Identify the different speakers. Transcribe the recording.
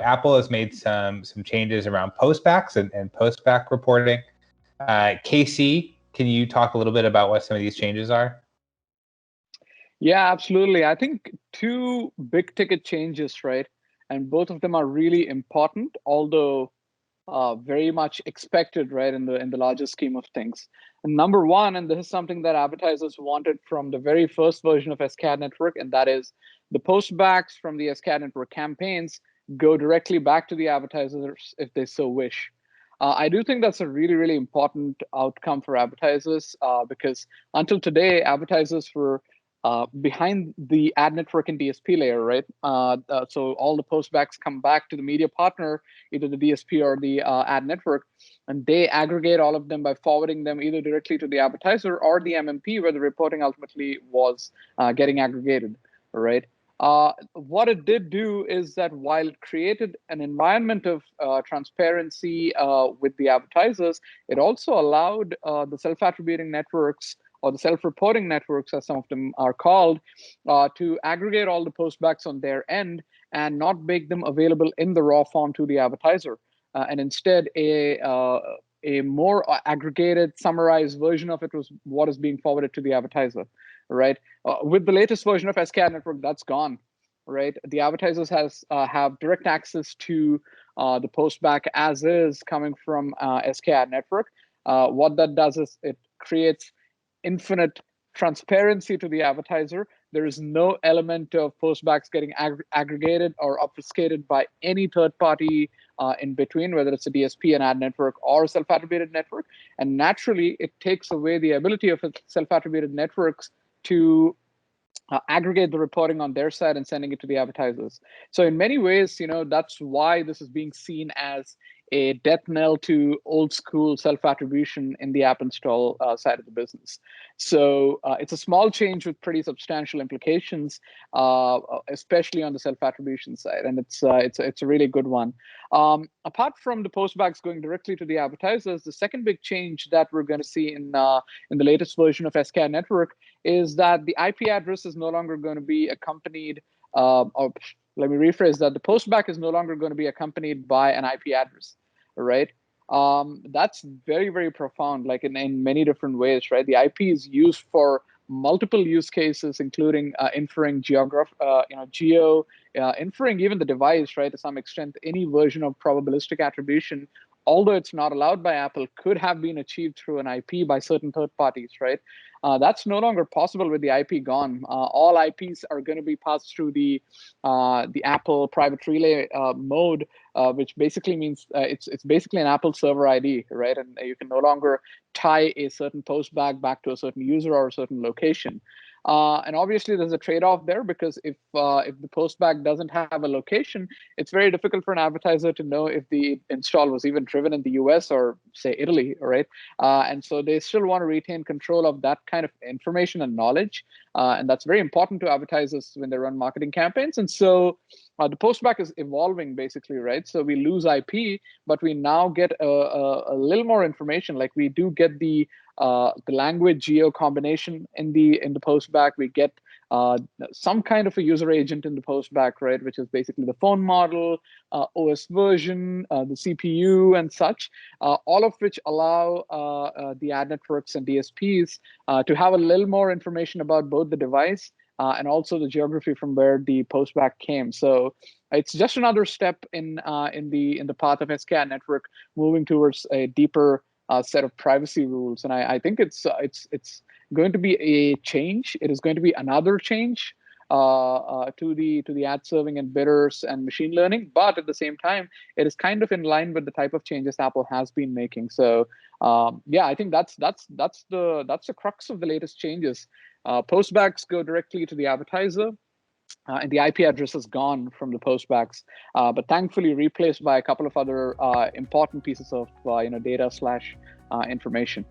Speaker 1: Apple has made some changes around postbacks and postback reporting. Casey, can you talk a little bit about what some of these changes are?
Speaker 2: Yeah, absolutely. I think two big ticket changes, right? And both of them are really important, although very much expected, right, in the larger scheme of things. And number one, and this is something that advertisers wanted from the very first version of SKAd Network, and that is the postbacks from the SKAd Network campaigns go directly back to the advertisers if they so wish. I do think that's a really, really important outcome for advertisers because until today, advertisers were behind the ad network and DSP layer, right? So all the postbacks come back to the media partner, either the DSP or the ad network, and they aggregate all of them by forwarding them either directly to the advertiser or the MMP, where the reporting ultimately was getting aggregated, right? What it did do is that while it created an environment of transparency with the advertisers, it also allowed the self-attributing networks or the self-reporting networks, as some of them are called, to aggregate all the postbacks on their end and not make them available in the raw form to the advertiser, and instead a more aggregated, summarized version of it was what is being forwarded to the advertiser, right? With the latest version of SKAd Network, that's gone, right? The advertisers have direct access to the postback as is coming from SKAd Network. What that does is it creates infinite transparency to the advertiser. There is no element of postbacks getting aggregated or obfuscated by any third party in between, whether it's a DSP, an ad network, or a self-attributed network. And naturally, it takes away the ability of self-attributed networks to aggregate the reporting on their side and sending it to the advertisers. So in many ways, that's why this is being seen as a death knell to old school self-attribution in the app install side of the business. So it's a small change with pretty substantial implications, especially on the self-attribution side, and it's a really good one. Apart from the postbacks going directly to the advertisers, the second big change that we're going to see in the latest version of SKAd Network is that the IP address is no longer going to be accompanied, or let me rephrase that, the postback is no longer going to be accompanied by an IP address, right? That's very, very profound, like in many different ways, right? The IP is used for multiple use cases, including inferring geo, inferring even the device, right? To some extent, any version of probabilistic attribution, although it's not allowed by Apple, could have been achieved through an IP by certain third parties, right? That's no longer possible with the IP gone. All IPs are going to be passed through the Apple private relay mode, which basically means it's basically an Apple server ID, right? And you can no longer tie a certain postback back to a certain user or a certain location. And obviously, there's a trade-off there, because if the postback doesn't have a location, it's very difficult for an advertiser to know if the install was even driven in the US or, say, Italy, right? And so they still want to retain control of that kind of information and knowledge. And that's very important to advertisers when they run marketing campaigns. And so the postback is evolving, basically, right? So we lose IP, but we now get a little more information. Like we do get the language geo combination in the postback. We get some kind of a user agent in the postback, right, which is basically the phone model, OS version, the CPU, and such, all of which allow the ad networks and DSPs to have a little more information about both the device and also the geography from where the postback came. So it's just another step in the path of SKAd Network moving towards a deeper set of privacy rules, and I think it's going to be a change. It is going to be another change to the ad serving and bidders and machine learning, but at the same time, it is kind of in line with the type of changes Apple has been making. So yeah, I think that's the crux of the latest changes. Postbacks go directly to the advertiser. And the IP address is gone from the postbacks, but thankfully replaced by a couple of other important pieces of data / information.